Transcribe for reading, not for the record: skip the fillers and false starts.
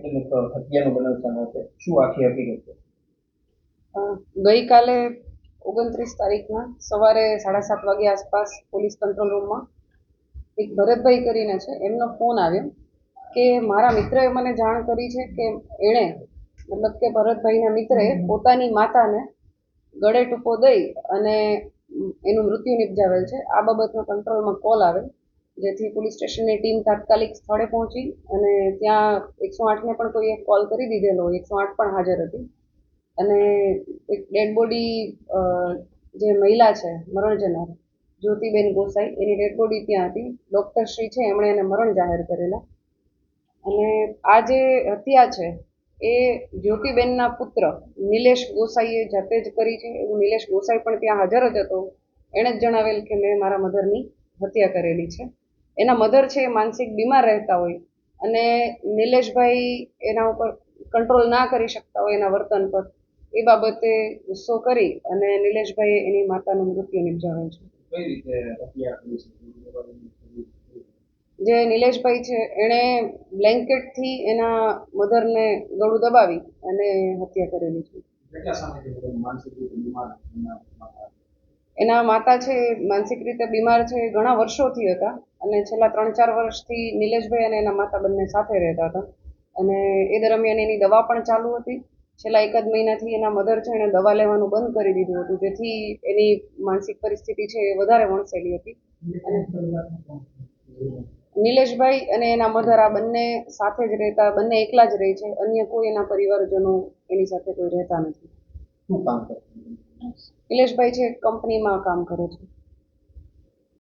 કેટલીક હત્યાનો બનાવ સામે છે, શું આખી હકીકત છે? ગઈકાલે 29 તારીખના સવારે 7:30 વાગ્યા આસપાસ પોલીસ કંટ્રોલ રૂમમાં એક ભરતભાઈ કરીને છે એમનો ફોન આવ્યો કે મારા મિત્રએ મને જાણ કરી છે કે એણે મતલબ કે ભરતભાઈના મિત્રએ પોતાની માતાને ગળે ટૂંકો દઈ અને એનું મૃત્યુ નિપજાવેલ છે. આ બાબતનો કંટ્રોલમાં કોલ આવેલ, જેથી પોલીસ સ્ટેશનની ટીમ તાત્કાલિક સ્થળે પહોંચી અને ત્યાં 108ને પણ કોઈએ કોલ કરી દીધેલો, 108 પણ હાજર હતી અને એક ડેડ બોડી જે મહિલા છે મરણ જનાર જ્યોતિબેન ગોસાઈ, એની ડેડ બોડી ત્યાં હતી. ડૉક્ટર શ્રી છે એમણે એને મરણ જાહેર કરેલા. અને આ જે હત્યા છે એ જ્યોતિબેનના પુત્ર નિલેશ ગોસાઈએ જાતે જ કરી છે એવું નિલેશ ગોસાઈ પણ ત્યાં હાજર જ હતો. એણે જ જણાવેલ કે મેં મારા મધરની હત્યા કરેલી છે. એના મધર છે એ માનસિક બીમાર રહેતા હોય અને નિલેશભાઈ એના ઉપર કંટ્રોલ ના કરી શકતા હોય એના વર્તન પર, એ બાબતે ગુસ્સો કરી અને નિલેશભાઈએ એની માતાનું મૃત્યુ નિપજાવેલ છે. કઈ રીતે હત્યા કરી છે? જે નિલેશભાઈ છે એણે બ્લેન્કેટથી એના મધરને ગળું દબાવી અને હત્યા કરેલી છે. કેટલા સમયથી માનસિક રીતે બીમાર એના માતા છે માનસિક રીતે બીમાર છે, ઘણા વર્ષોથી હતા અને છેલ્લા 3-4 વર્ષથી નિલેશભાઈ અને એના માતા બંને સાથે રહેતા હતા અને એ દરમિયાન એની દવા પણ ચાલુ હતી. છેલ્લા 1 મહિનાથી એના મધર છે એણે દવા લેવાનું બંધ કરી દીધું હતું, જેથી એની માનસિક પરિસ્થિતિ છે એ વધારે વણસેલી હતી. નિલેશભાઈ અને એના મધર આ બંને સાથે જ રહેતા, બંને એકલા જ રહે છે, અન્ય કોઈ એના પરિવારજનો એની સાથે કોઈ રહેતા નથી. શું કામ કરે? નિલેશભાઈ છે કંપનીમાં કામ કરે છે.